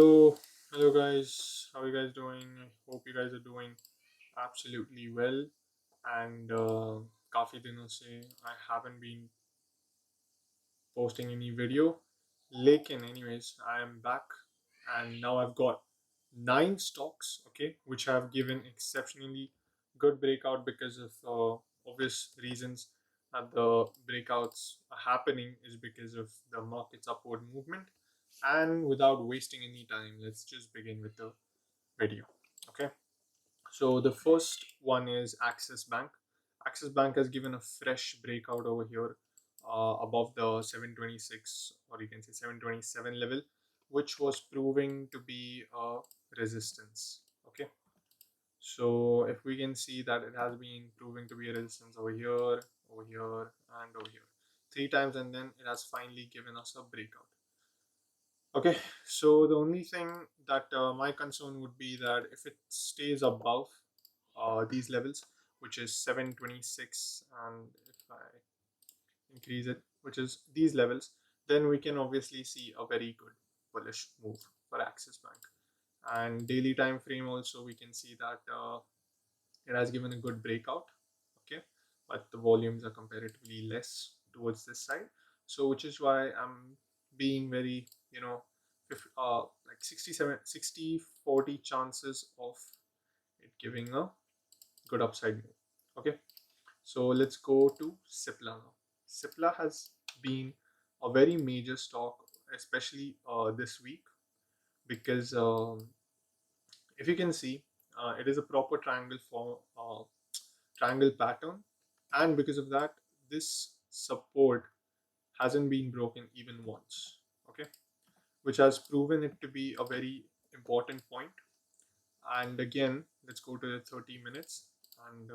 Hello guys, how are you guys doing? I hope you guys are doing absolutely well. And काफी दिनों से I haven't been posting any video. लेकिन anyways, I am back and now I've got 9 stocks, okay, which have given exceptionally good breakout because of obvious reasons that the breakouts are happening is because of the market's upward movement. And without wasting any time, let's just begin with the video. Okay, so the first one is Axis Bank. Axis Bank has given a fresh breakout over here above the 726, or you can say 727 level, which was proving to be a resistance. Okay, so if we can see that it has been proving to be a resistance over here, and over here 3 times, and then it has finally given us a breakout. Okay, so the only thing that my concern would be that if it stays above these levels, which is 726, and if I increase it, which is these levels, then we can obviously see a very good bullish move for Axis Bank. And daily time frame also, we can see that it has given a good breakout. Okay, but the volumes are comparatively less towards this side, so which is why I'm being very, like 67 60-40 chances of it giving a good upside move. Okay, so let's go to Cipla now. Cipla has been a very major stock, especially this week, because if you can see, it is a proper triangle for triangle pattern, and because of that, this support hasn't been broken even once. Okay, which has proven it to be a very important point. And again, let's go to the 30 minutes, and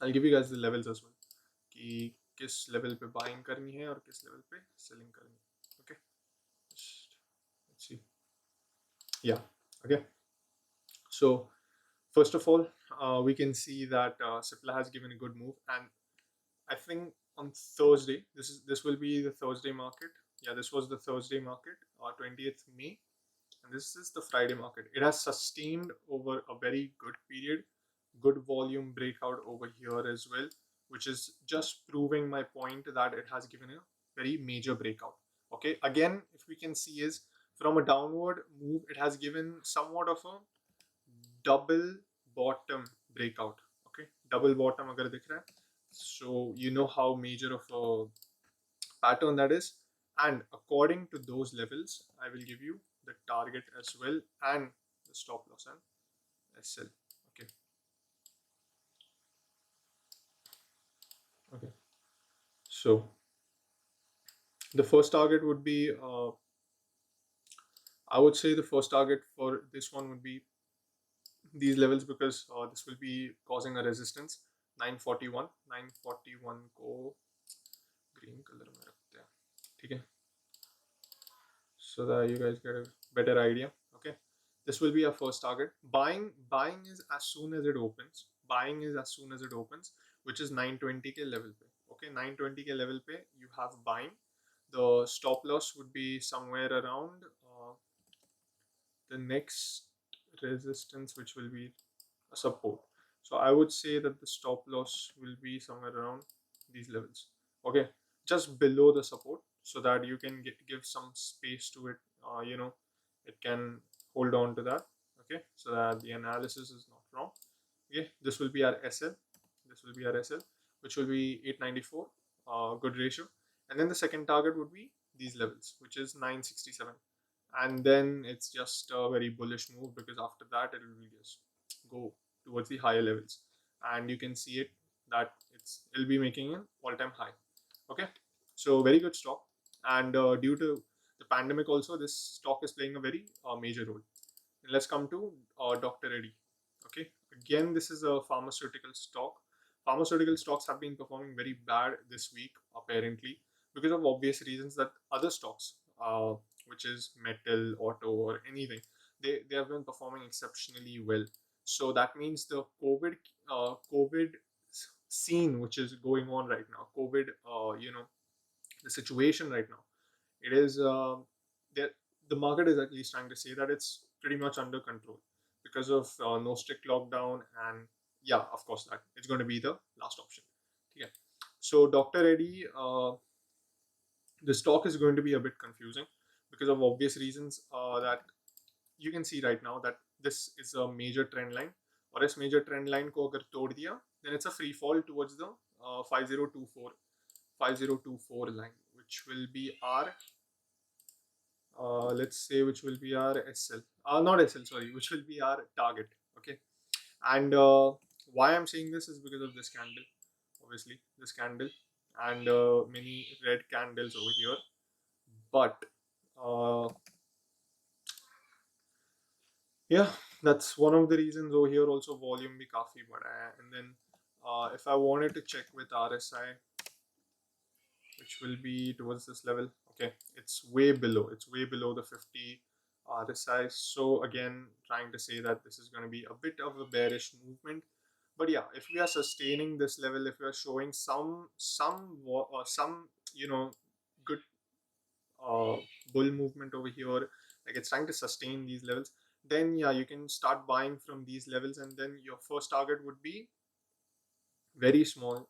I'll give you guys the levels as well, कि किस level पे buying करनी है और किस level पे selling करनी है. Okay, let's see. Yeah. Okay, so first of all, we can see that Cipla has given a good move, and I think on Thursday, this will be the Thursday market. Yeah, this was the Thursday market, 20th May, and this is the Friday market. It has sustained over a very good period, good volume breakout over here as well, which is just proving my point that it has given a very major breakout. Okay, again, if we can see is from a downward move, it has given somewhat of a double bottom breakout. Okay, double bottom agar dikh raha hai, so you know how major of a pattern that is. And according to those levels, I will give you the target as well, and the stop loss and SL. Okay, okay, so the first target would be I would say the first target for this one would be these levels, because this will be causing a resistance. 941 को green color में रखते हैं, ठीक है, so that you guys get a better idea. Okay, this will be our first target. Buying is as soon as it opens. Buying is as soon as it opens, which is 920 के level पे. Okay, 920 के level पे you have buying. The stop loss would be somewhere around the next resistance, which will be a support. So I would say that the stop loss will be somewhere around these levels. Okay, just below the support, so that you can give some space to it. It can hold on to that. Okay, so that the analysis is not wrong. Okay, this will be our SL. This will be our SL, which will be 894. Good ratio. And then the second target would be these levels, which is 967. And then it's just a very bullish move, because after that it will just go towards the higher levels, and you can see it that it'll be making an all-time high. Okay, so very good stock, and due to the pandemic also, this stock is playing a very major role. And let's come to Dr. Reddy. Okay, again, this is a pharmaceutical stock. Pharmaceutical stocks have been performing very bad this week, apparently, because of obvious reasons that other stocks, which is metal, auto, or anything, they have been performing exceptionally well. So that means the COVID scene, which is going on right now, COVID, the situation right now, it is there. the market is at least trying to say that it's pretty much under control because of no strict lockdown, and yeah, of course that it's going to be the last option. Yeah. So Dr. Eddie, the stock is going to be a bit confusing because of obvious reasons that you can see right now that this is a major trend line, और इस major trend line को अगर तोड़ दिया then it's a free fall towards the 5024 line, which will be our let's say which will be our SL, not SL, sorry, which will be our target. Okay. And why I'm saying this is because of this candle, obviously this candle, and many red candles over here. But uh, yeah, that's one of the reasons over here. Also volume bhi काफी बड़ा है. And then if I wanted to check with RSI, which will be towards this level, okay, it's way below, the 50 RSI. So again, trying to say that this is going to be a bit of a bearish movement. But yeah, if we are sustaining this level, if we are showing some good uh, bull movement over here, like it's trying to sustain these levels, then yeah, you can start buying from these levels, and then your first target would be very small,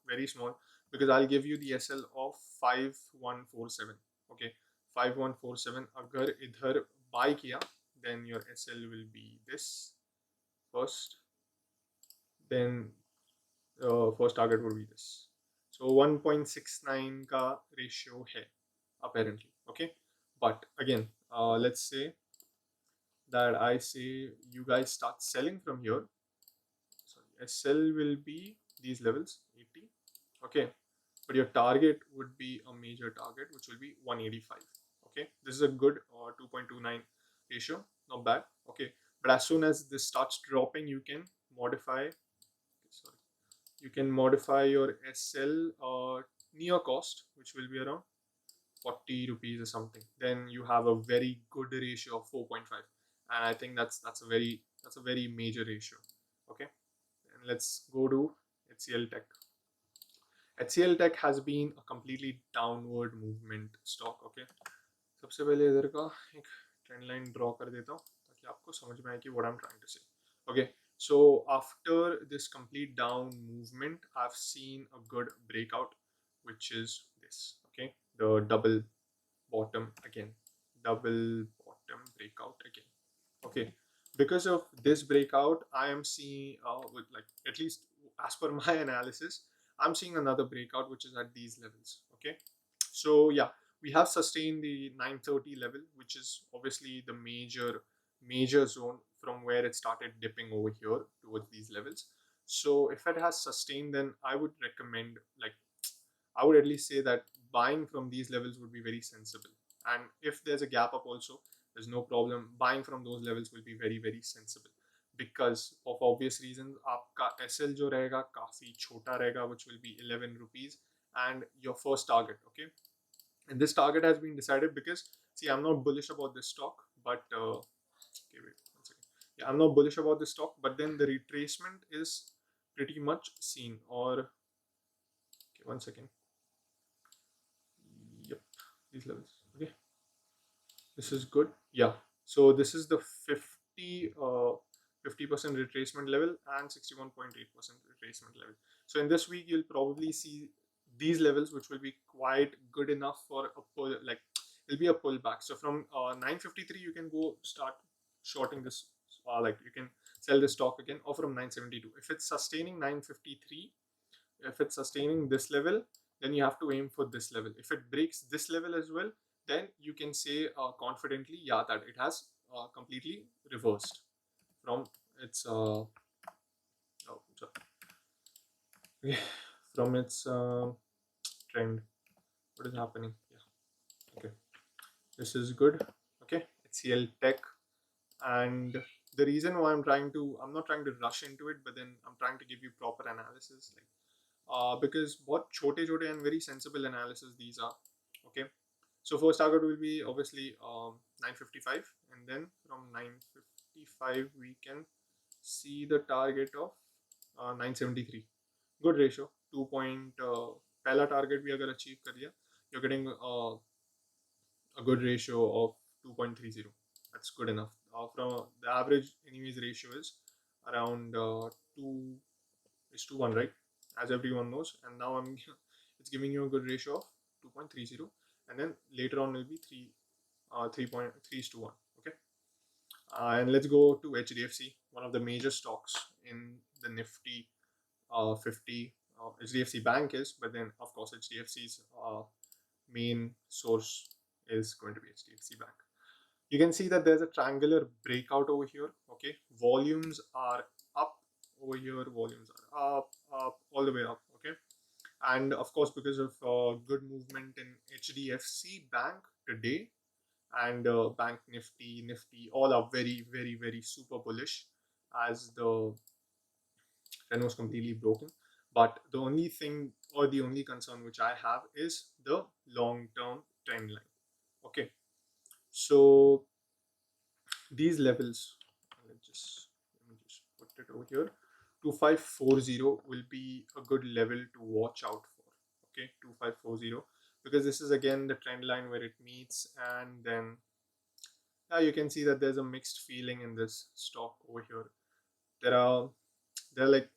because I'll give you the SL of 5147. Okay, 5147. अगर इधर buy किया, then your SL will be this first, then first target would be this. So 1.69 का ratio है apparently. Okay, but again, let's say that I say you guys start selling from here. Sorry, SL will be these levels 80. Okay, but your target would be a major target, which will be 185. Okay, this is a good 2.29 ratio, not bad. Okay, but as soon as this starts dropping, you can modify. Sorry, you can modify your SL near cost, which will be around 40 rupees or something. Then you have a very good ratio of 4.5, and I think that's a very major ratio. Okay, and let's go to HCL Tech. HCL Tech has been a completely downward movement stock. Okay, सबसे पहले इधर का एक trend line draw कर देता हूँ ताकि आपको समझ में आए कि what I'm trying to say. Okay, so after this complete down movement, I've seen a good breakout, which is this. Okay, the double bottom again, double bottom breakout again. Okay, because of this breakout, I am seeing with, like, at least as per my analysis, I'm seeing another breakout which is at these levels. Okay, so yeah, we have sustained the 930 level, which is obviously the major zone from where it started dipping over here towards these levels. So if it has sustained, then I would recommend, like, I would at least say that buying from these levels would be very sensible. And if there's a gap up also, there's no problem. Buying from those levels will be very sensible, because of obvious reasons. आपका SL जो रहेगा काफी छोटा रहेगा, which will be 11 rupees, and your first target. Okay, and this target has been decided because, see, I'm not bullish about this stock, but okay, wait one second. Yeah, I'm not bullish about this stock, but then the retracement is pretty much seen. Or okay, one second. Yep, these levels. Okay, this is good. Yeah, so this is the 50% retracement level and 61.8% retracement level. So in this week, you'll probably see these levels, which will be quite good enough for a pull. Like, it'll be a pullback. So from 953, you can go start shorting this. Like, you can sell this stock again, or from 972. If it's sustaining 953, if it's sustaining this level, then you have to aim for this level. If it breaks this level as well, then you can say confidently, yeah, that it has completely reversed from its okay, from its trend. What is happening? Yeah, okay, this is good. Okay, HCL Tech. And the reason why I'm not trying to rush into it, but then I'm trying to give you proper analysis, like, because what chote and very sensible analysis these are. Okay, so first target will be obviously 955, and then from 955 we can see the target of 973. Good ratio, 2 point पहला target भी अगर achieve कर लिया, you're getting a good ratio of 2.30. That's good enough. From the average anyways ratio is around 2 is to 1, right? As everyone knows. And now I'm it's giving you a good ratio of 2.30, and then later on will be 3.3 is to 1. Okay. And let's go to HDFC, one of the major stocks in the Nifty 50. HDFC Bank is, but then of course HDFC's main source is going to be HDFC Bank. You can see that there's a triangular breakout over here. Okay, volumes are up over here, volumes are up, all the way up. Okay, and of course because of good movement in HDFC Bank today, and Bank Nifty all are very super bullish, as the trend was completely broken. But the only thing, or the only concern which I have, is the long term trend line. Okay, so these levels, let me just put it over here. 2540 will be a good level to watch out for. Okay, 2540, because this is again the trend line where it meets, and then you can see that there's a mixed feeling in this stock over here. There are like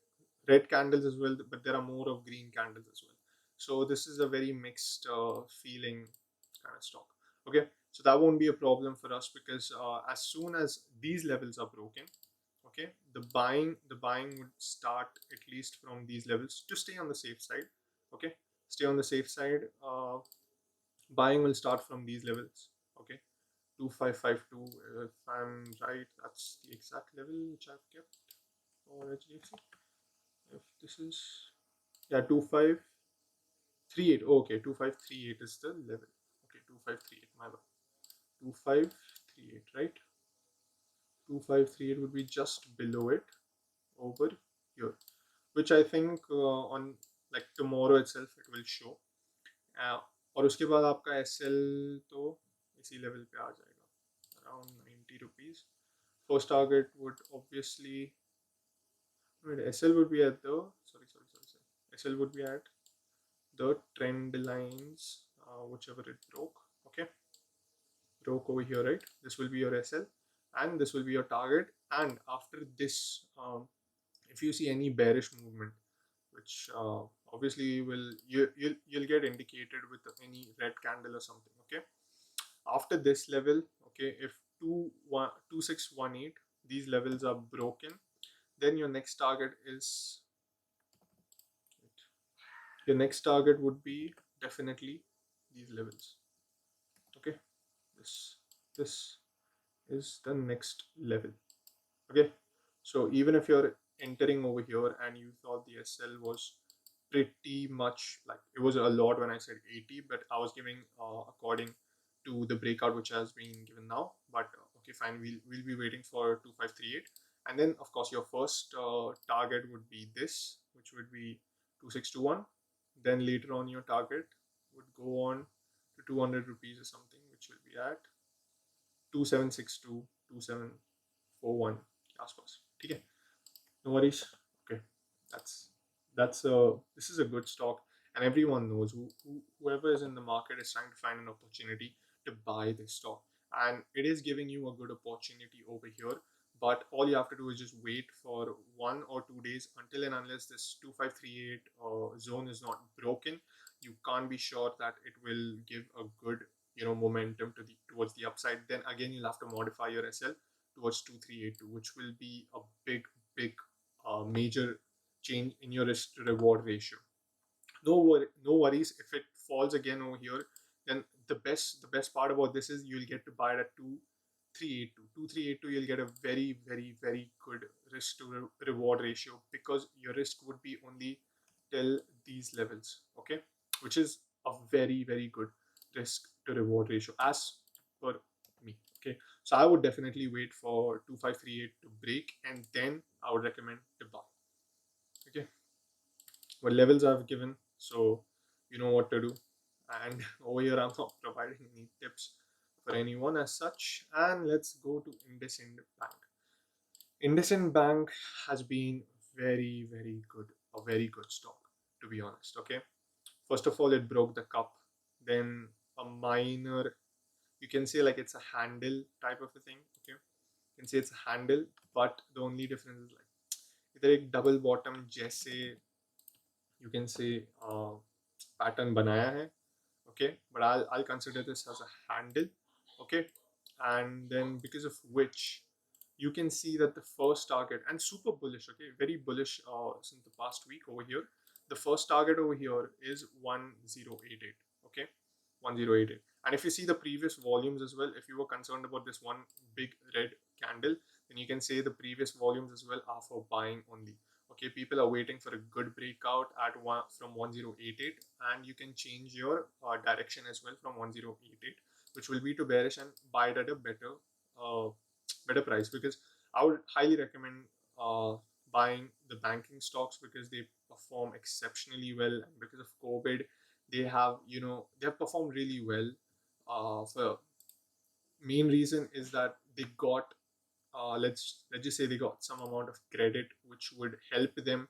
red candles as well, but there are more of green candles as well. So this is a very mixed feeling kind of stock. Okay, so that won't be a problem for us, because as soon as these levels are broken, okay, the buying would start at least from these levels to stay on the safe side. Okay, stay on the safe side. Buying will start from these levels. Okay, 2552, if I'm right, that's the exact level which I've kept for HDFC. If this is, yeah, 2538. Okay, 2538 is the level. Okay, 2538, my bad. 2538, right? 2538 would be just below it over here, which I think on like tomorrow itself it will show. और उसके बाद आपका SL तो इसी level पे आ जाएगा, around 90 rupees. First target would obviously, wait, SL would be at the, sorry. SL would be at the trend lines, whichever it broke. Okay, broke over here, right? This will be your SL, and this will be your target. And after this, if you see any bearish movement, which obviously you'll get indicated with any red candle or something. Okay, after this level, okay, if 2618, these levels are broken, then your next target would be definitely these levels. Okay, this is the next level. Okay, so even if you're entering over here and you thought the SL was pretty much, like, it was a lot when I said 80, but I was giving according to the breakout which has been given now. But okay, fine, we'll be waiting for 2538, and then of course your first target would be this, which would be 2621. Then later on your target would go on to 200 rupees or something, which will be at 2762, 2741 आसपास. ठीक है, no worries. Okay, that's this is a good stock, and everyone knows whoever is in the market is trying to find an opportunity to buy this stock, and it is giving you a good opportunity over here. But all you have to do is just wait for 1 or 2 days, until and unless this 2538 zone is not broken. You can't be sure that it will give a good momentum towards the upside. Then again you'll have to modify your SL towards 2382, which will be a big major change in your risk to reward ratio. No worries if it falls again over here. Then the best part about this is you'll get to buy it at 2382. You'll get a very good risk to reward ratio, because your risk would be only till these levels. Okay, which is a very good risk to reward ratio as per me. Okay, so I would definitely wait for 2538 to break, and then I would recommend to buy. Okay, what levels I've given, so you know what to do. And over here I'm not providing any tips for anyone as such. And let's go to IndusInd Bank. IndusInd Bank has been very good, a very good stock, to be honest. Okay, first of all it broke the cup, then a minor You can say like it's a handle type of a thing. Okay, you can say it's a handle, but the only difference is like इधर एक double bottom जैसे you can say pattern बनाया है. Okay, but I'll consider this as a handle. Okay, and then because of which you can see that the first target and super bullish. Okay, very bullish since the past week over here. The first target over here is 1088. Okay, 1088. And if you see the previous volumes as well, if you were concerned about this one big red candle, then you can say the previous volumes as well are for buying only. Okay, people are waiting for a good breakout at one from 1088, and you can change your direction as well from 1088, which will be to bearish and buy it at a uh, better price. Because I would highly recommend buying the banking stocks because they perform exceptionally well, and because of COVID they have they have performed really well. For main reason is that they got let's just say they got some amount of credit which would help them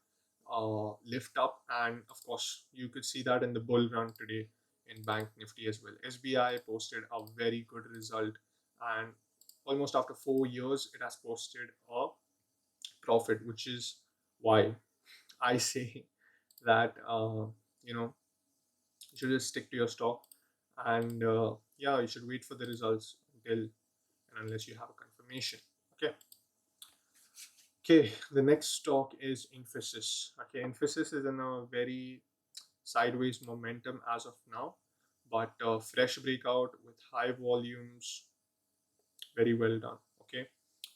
lift up, and of course you could see that in the bull run today in bank nifty as well. SBI posted a very good result, and almost after 4 years it has posted a profit, which is why I say that you should just stick to your stock, and yeah, you should wait for the results until and unless you have a confirmation. Okay. Okay, the next stock is Infosys. Okay, Infosys is in a very sideways momentum as of now, but fresh breakout with high volumes, very well done. Okay,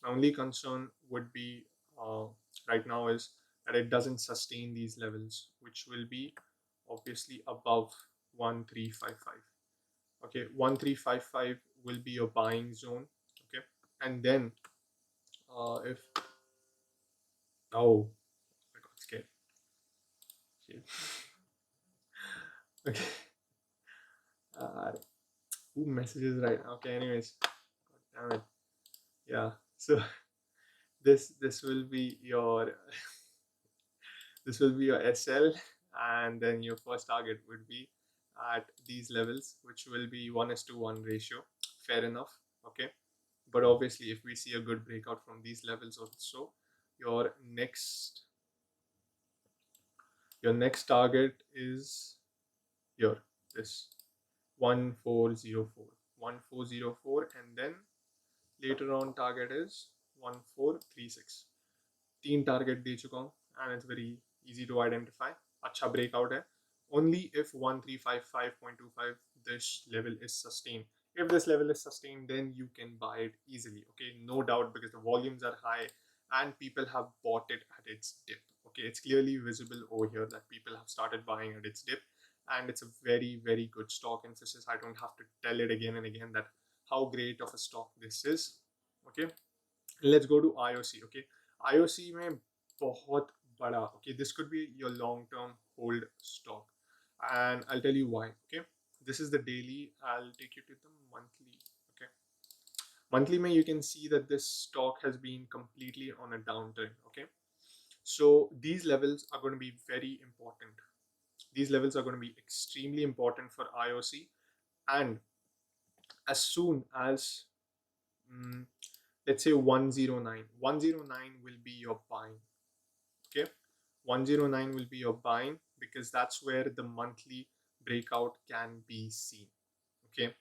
my only concern would be right now is that it doesn't sustain these levels, which will be obviously above 1355. Okay, 1355 will be your buying zone. Okay, and then if oh, I got scared. Shit. Okay. Uh, who messages right now? Okay, anyways. God damn it. Yeah. So this will be your this will be your SL, and then your first target would be at these levels, which will be 1:1 ratio. Fair enough. Okay. But obviously if we see a good breakout from these levels also, your next target is here, this 1404, 1404, and then later on target is 1436. तीन target दे चुका हूँ, and it's very easy to identify. अच्छा breakout है. Only if 1355.25 this level is sustained. If this level is sustained, then you can buy it easily. Okay, no doubt, because the volumes are high and people have bought it at its dip. Okay, it's clearly visible over here that people have started buying at its dip, and it's a very, very good stock. Emphasis, I don't have to tell it again and again that how great of a stock this is. Okay, let's go to IOC. Okay, IOC में बहुत बड़ा. Okay, this could be your long-term hold stock, and I'll tell you why. Okay, this is the daily. I'll take you to the monthly. Okay, monthly में you can see that this stock has been completely on a downtrend. Okay, so these levels are going to be very important. These levels are going to be extremely important for IOC, and as soon as let's say 109 will be your buying. Okay, 109 will be your buying, because that's where the monthly breakout can be seen. Okay,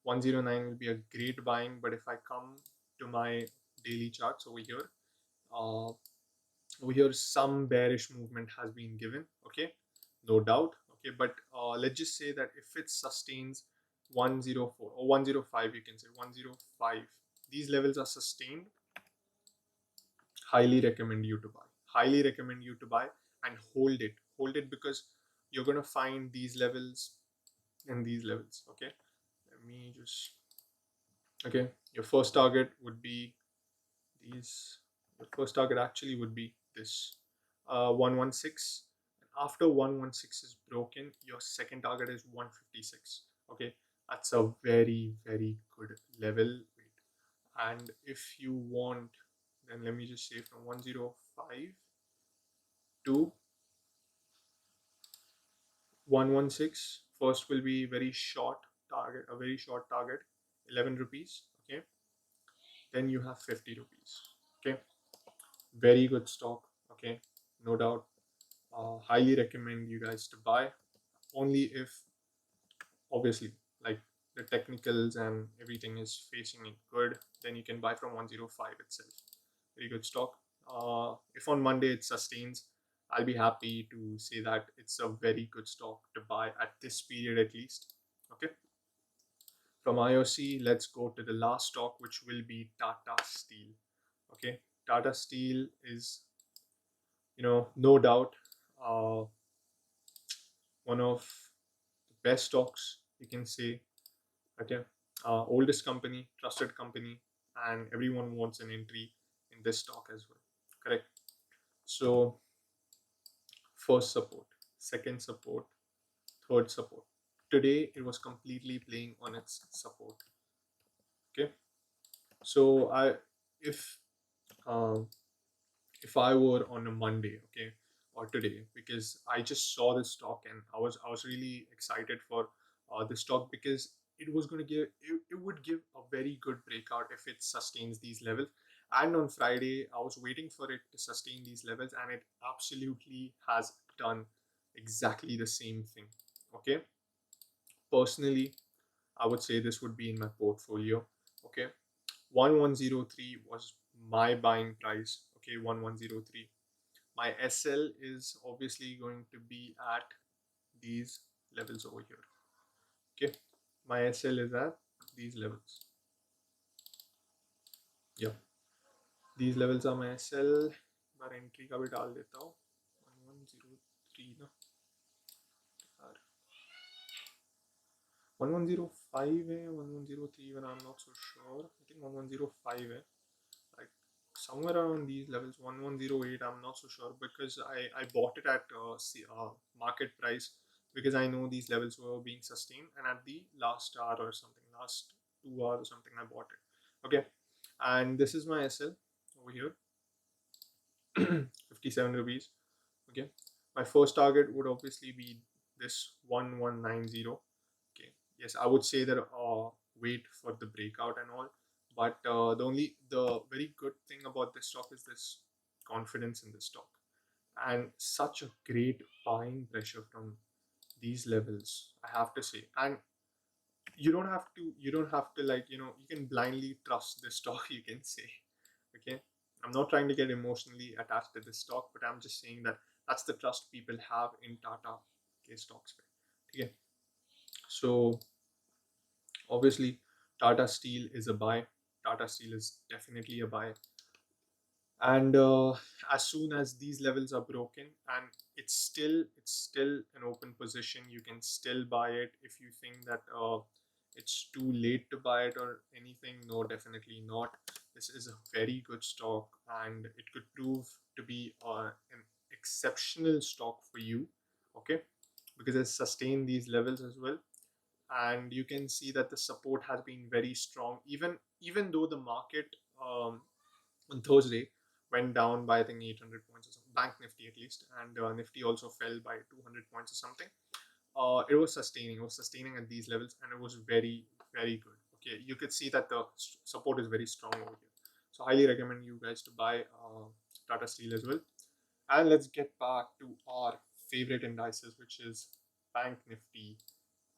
109 will be a great buying. But if I come to my daily charts uh, over here some bearish movement has been given. Okay, no doubt. Okay, but let's just say that if it sustains 104 or 105, you can say 105, these levels are sustained, highly recommend you to buy. Highly recommend you to buy and hold it. Hold it, because you're going to find these levels and these levels. Okay, let me just. Okay, your first target would be these. Your first target actually would be this 116. And after 116 is broken, your second target is 156. Okay, that's a very, very good level. And if you want, then let me just say from 105 to 116, first will be very short target, a very short target, 11 rupees. Okay, then you have 50 rupees. Okay, very good stock. Okay, no doubt. Highly recommend you guys to buy, only if obviously like the technicals and everything is facing it good, then you can buy from 105 itself. Very good stock. If on Monday it sustains, I'll be happy to say that it's a very good stock to buy at this period at least. Okay, from IOC, let's go to the last stock, which will be Tata Steel. Okay, Tata Steel is, no doubt, uh, one of the best stocks you can say. Okay, oldest company, trusted company, and everyone wants an entry in this stock as well. Correct. So first support, second support, third support. Today it was completely playing on its support. Okay, so if um, if I were on a Monday, okay, or today, because I just saw this stock and I was really excited for the stock because it was going to give it would give a very good breakout if it sustains these levels. And on Friday, I was waiting for it to sustain these levels, and it absolutely has done exactly the same thing. Okay, personally, I would say this would be in my portfolio. Okay, 1103 was my buying price. Okay, 1103. My SL is obviously going to be at these levels over here. Okay, my SL is at these levels. Yeah, these levels are my SL. Bar entry का भी डाल देता हूँ 1103 ना यार 1105 है 1103 when I'm not so sure. I think 1105 है, like somewhere around these levels. 1108 I'm not so sure because I bought it at market price because I know these levels were being sustained, and at the last hour or something, last 2 hours or something, I bought it. Okay, and this is my SL over here. 57 rupees. Okay, my first target would obviously be this 1190. Okay, yes, I would say that wait for the breakout and all, but the very good thing about this stock is this confidence in the stock and such a great buying pressure from these levels, I have to say. And you don't have to like, you can blindly trust this stock, you can say. Okay, I'm not trying to get emotionally attached to this stock, but I'm just saying that that's the trust people have in Tata. Okay, stocks. Okay, so obviously Tata Steel is a buy. Tata Steel is definitely a buy. And as soon as these levels are broken and it's still an open position, you can still buy it. If you think that it's too late to buy it or anything, no, definitely not. This is a very good stock, and it could prove to be an exceptional stock for you. Okay, because it's sustained these levels as well, and you can see that the support has been very strong, even though the market on Thursday went down by I think 800 points or something, Bank Nifty at least, and Nifty also fell by 200 points or something. It was sustaining at these levels, and it was very, very good. Okay, you could see that the support is very strong over here. So highly recommend you guys to buy Tata Steel as well. And let's get back to our favorite indices, which is Bank Nifty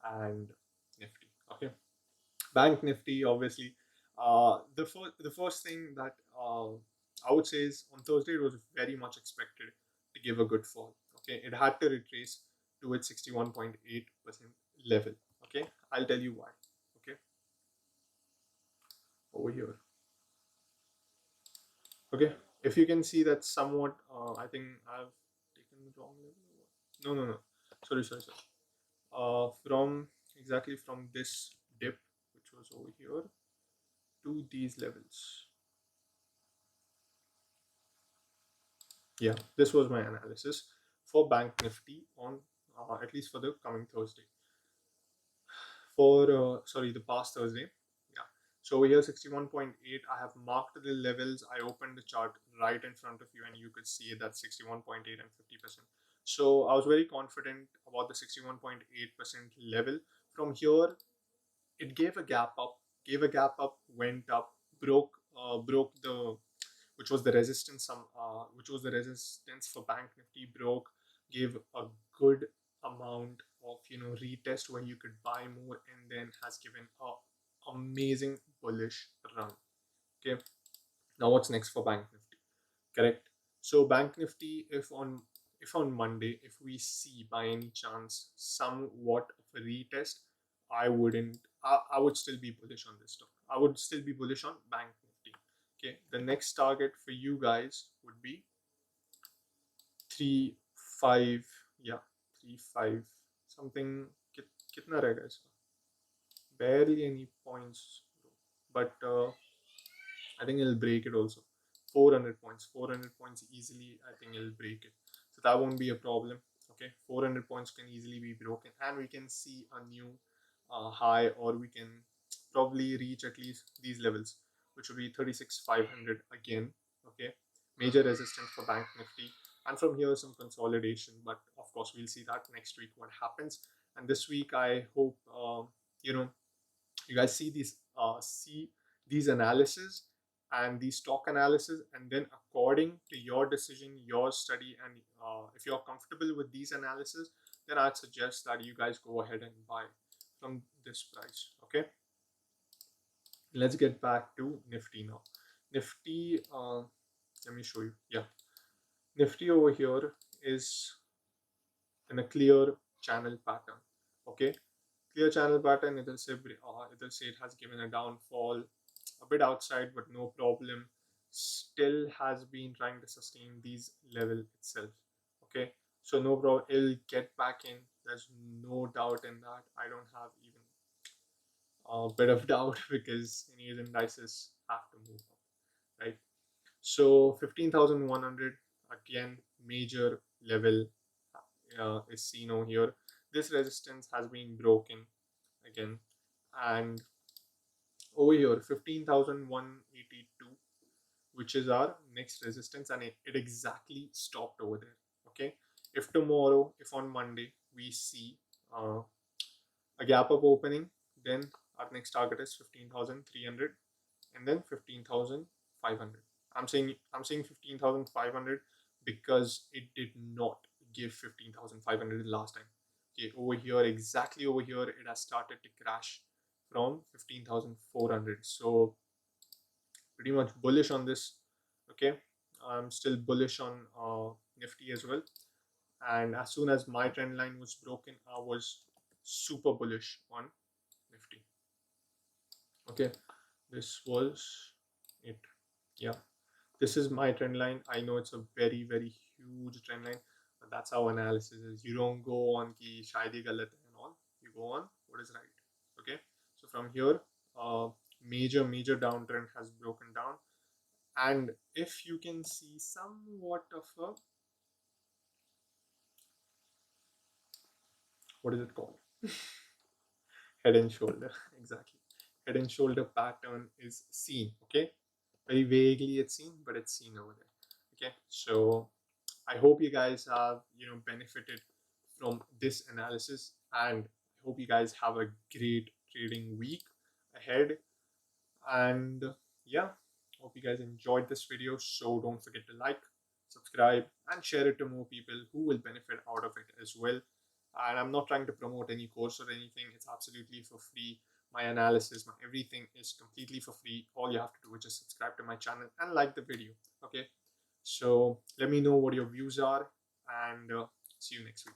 and Nifty. Okay, Bank Nifty, obviously. The first thing that I would say is on Thursday it was very much expected to give a good fall. Okay, it had to retrace to its 61.8% level. Okay, I'll tell you why. Okay, over here. Okay, if you can see that somewhat, I think I've taken the wrong level. No, no, no. Sorry. From exactly from this dip, which was over here, to these levels. Yeah, this was my analysis for Bank Nifty on at least for the coming Thursday. For sorry, the past Thursday. Yeah. So over here 61.8. I have marked the levels. I opened the chart right in front of you, and you could see that 61.8 and 50%. So I was very confident about the 61.8% level. From here, it gave a gap up. gave a gap up, went up, broke the which was the resistance, which was the resistance for Bank Nifty, broke, gave a good amount of retest where you could buy more, and then has given a amazing bullish run. Okay, now what's next for Bank Nifty? Correct. So Bank Nifty, if on Monday, if we see by any chance somewhat of a retest, I wouldn't. I would still be bullish on this stock. I would still be bullish on Bank Nifty. Okay. The next target for you guys would be 3 5. Yeah, 3 5 something. कितना रहेगा इसका? Barely any points, but I think it'll break it also. 400 points. 400 points easily, I think it'll break it. So that won't be a problem. Okay, 400 points can easily be broken, and we can see a new high, or we can probably reach at least these levels, which will be 36,500 again. Okay, major resistance for Bank Nifty, and from here some consolidation. But of course, we'll see that next week what happens. And this week, I hope you guys see these analysis and these stock analysis, and then according to your decision, your study, and if you're comfortable with these analysis, then I'd suggest that you guys go ahead and buy from this price. Okay, let's get back to Nifty now. Nifty, let me show you. Yeah, Nifty over here is in a clear channel pattern. Okay, clear channel pattern. It'll say it has given a downfall a bit outside, but no problem. Still has been trying to sustain these level itself. Okay, so no problem. It'll get back in. There's no doubt in that. I don't have even a bit of doubt because Indian indices have to move up, right? So 15,100 again, major level is seen over here. This resistance has been broken again, and over here 15,182, which is our next resistance, and it exactly stopped over there. Okay, if tomorrow, if on Monday we see a gap up opening, then our next target is 15,300, and then 15,500. I'm saying 15,500 because it did not give 15,500 last time. Okay, over here, exactly over here, it has started to crash from 15,400. So pretty much bullish on this. Okay, I'm still bullish on Nifty as well. And as soon as my trend line was broken, I was super bullish on Nifty. Okay, this was it. Yeah, this is my trend line. I know it's a very huge trend line, but that's how analysis is. You don't go on ki shayad ye galat hai and all. You go on what is right. Okay, so from here, major downtrend has broken down, and if you can see somewhat of a, what is it called? Head and shoulder. Exactly, head and shoulder pattern is seen. Okay, very vaguely it's seen, but it's seen over there. Okay, so I hope you guys have benefited from this analysis, and I hope you guys have a great trading week ahead. And yeah, hope you guys enjoyed this video. So don't forget to like, subscribe, and share it to more people who will benefit out of it as well. And I'm not trying to promote any course or anything. It's absolutely for free. My analysis, my everything is completely for free. All you have to do is just subscribe to my channel and like the video. Okay, so let me know what your views are, and see you next week.